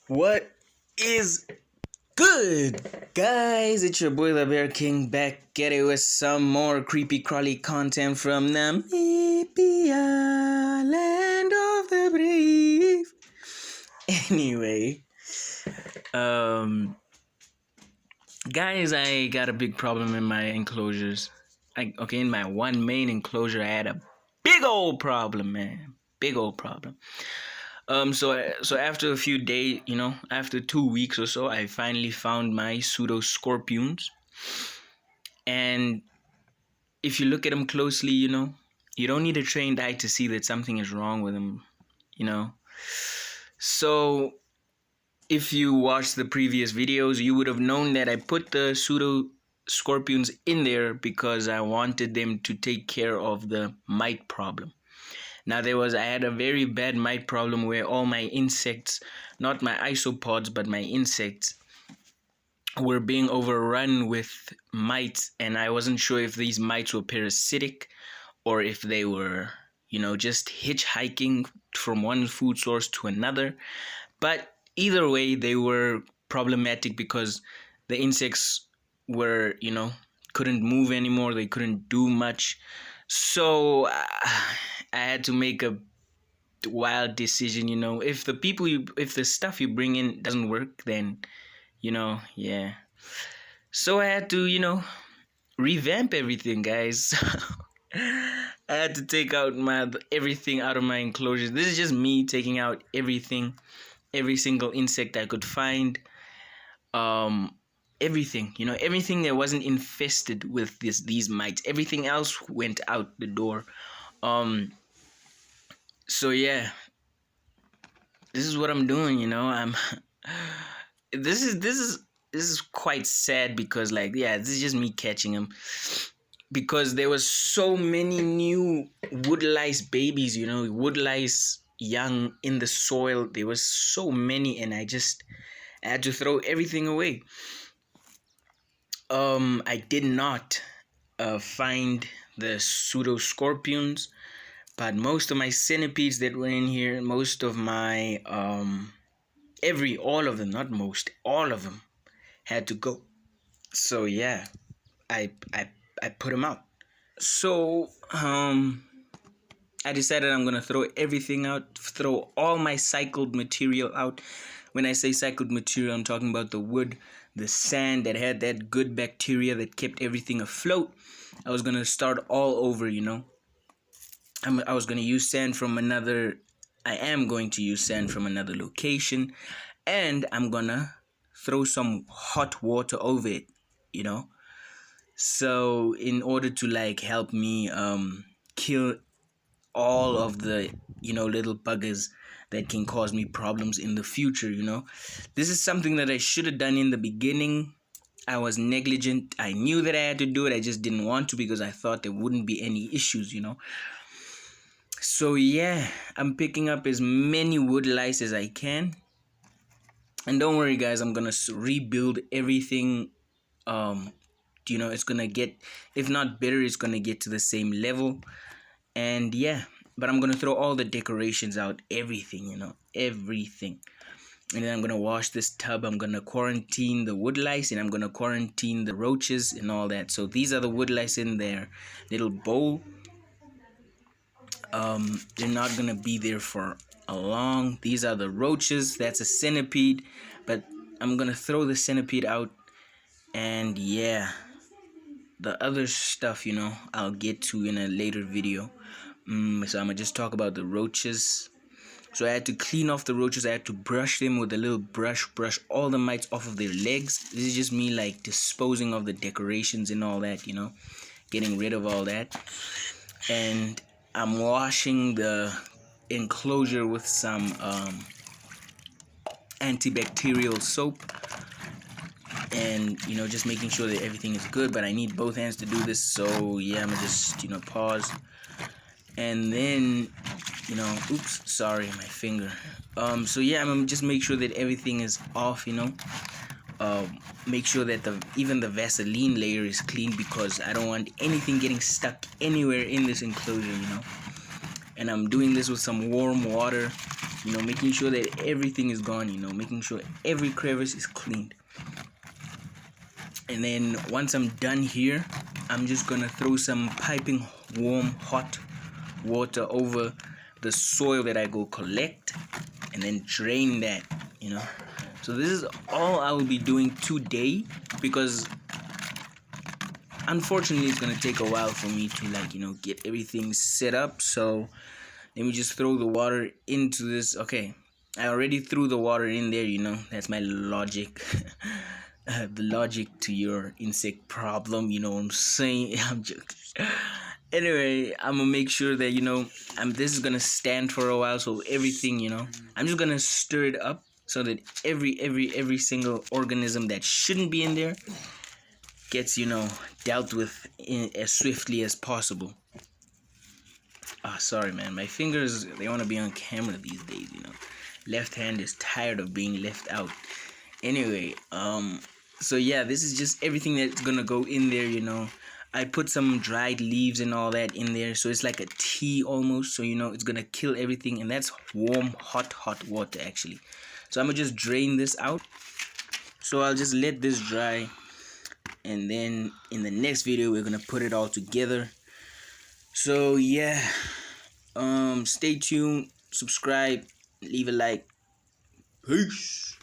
What is good, guys? It's your boy the Bear King back at it with some more creepy crawly content from the Mippy Land of the Brave. Anyway, um, guys, I got a big problem in my enclosures. In my one main enclosure, I had a big old problem, man. Big old problem. So after a few days, after 2 weeks or so, I finally found my pseudo scorpions. And if you look at them closely, you don't need a trained eye to see that something is wrong with them, you know. So if you watched the previous videos, you would have known that I put the pseudo scorpions in there because I wanted them to take care of the mite problem. Now I had a very bad mite problem where all my insects, not my isopods, but my insects were being overrun with mites, and I wasn't sure if these mites were parasitic or if they were, just hitchhiking from one food source to another. But either way, they were problematic because the insects were, couldn't move anymore. They couldn't do much. So I had to make a wild decision. If the stuff you bring in doesn't work, then yeah. So I had to revamp everything, guys. I had to take out everything out of my enclosures. This is just me taking out everything, every single insect I could find. Everything, everything that wasn't infested with these mites. Everything else went out the door. So yeah, this is what I'm doing. I'm this is quite sad because this is just me catching them, because there was so many new woodlice babies, woodlice young in the soil. There was so many, and I had to throw everything away. I did not find the pseudo scorpions, but most of my centipedes that were in here, most of my all of them, not most, all of them had to go. So yeah, I put them out. So I decided I'm gonna throw everything out, throw all my cycled material out. When I say cycled material, I'm talking about the wood, the sand that had that good bacteria that kept everything afloat. I was gonna start all over, I was gonna use sand from another. I am going to use sand from another location, and I'm gonna throw some hot water over it, So in order to help me kill all of the little buggers that can cause me problems in the future. This is something that I should have done in the beginning. I was negligent. I knew that I had to do it. I just didn't want to because I thought there wouldn't be any issues. So yeah, I'm picking up as many wood lice as I can. And don't worry, guys, I'm gonna rebuild everything. It's gonna get, if not better, it's gonna get to the same level. And yeah, but I'm gonna throw all the decorations out, everything, everything. And then I'm gonna wash this tub. I'm gonna quarantine the wood lice, and I'm gonna quarantine the roaches and all that. So these are the wood lice in their little bowl. They're not gonna be there for a long. These are the roaches. That's a centipede, but I'm gonna throw the centipede out. And yeah, the other stuff, I'll get to in a later video. So I'm gonna just talk about the roaches. So I had to clean off the roaches. I had to brush them with a little brush all the mites off of their legs. This is just me disposing of the decorations and all that, getting rid of all that. And I'm washing the enclosure with some antibacterial soap, and just making sure that everything is good. But I need both hands to do this, so yeah, I'm gonna just pause. And then oops, sorry, my finger. So yeah, I'm gonna just make sure that everything is off, make sure that even the Vaseline layer is clean, because I don't want anything getting stuck anywhere in this enclosure, And I'm doing this with some warm water. You know, making sure that everything is gone, you know, making sure every crevice is cleaned. And then once I'm done here, I'm just gonna throw some piping warm hot water over the soil that I go collect, and then drain that, you know. So this is all I will be doing today, because unfortunately it's gonna take a while for me to, like, you know, get everything set up. So let me just throw the water into this. Okay, I already threw the water in there, you know. That's my logic. The logic to your insect problem, you know what I'm saying? I'm just anyway, I'm gonna make sure that, you know, this is gonna stand for a while, so everything, you know, I'm just gonna stir it up so that every single organism that shouldn't be in there gets, you know, dealt with as swiftly as possible. Sorry, man, my fingers, they want to be on camera these days, you know. Left hand is tired of being left out. Anyway, so yeah, this is just everything that's gonna go in there, you know. I put some dried leaves and all that in there, so it's like a tea almost. So, you know, it's gonna kill everything, and that's warm hot water actually. So I'm gonna just drain this out. So I'll just let this dry, and then in the next video we're gonna put it all together. So yeah, stay tuned, subscribe, leave a like. Peace.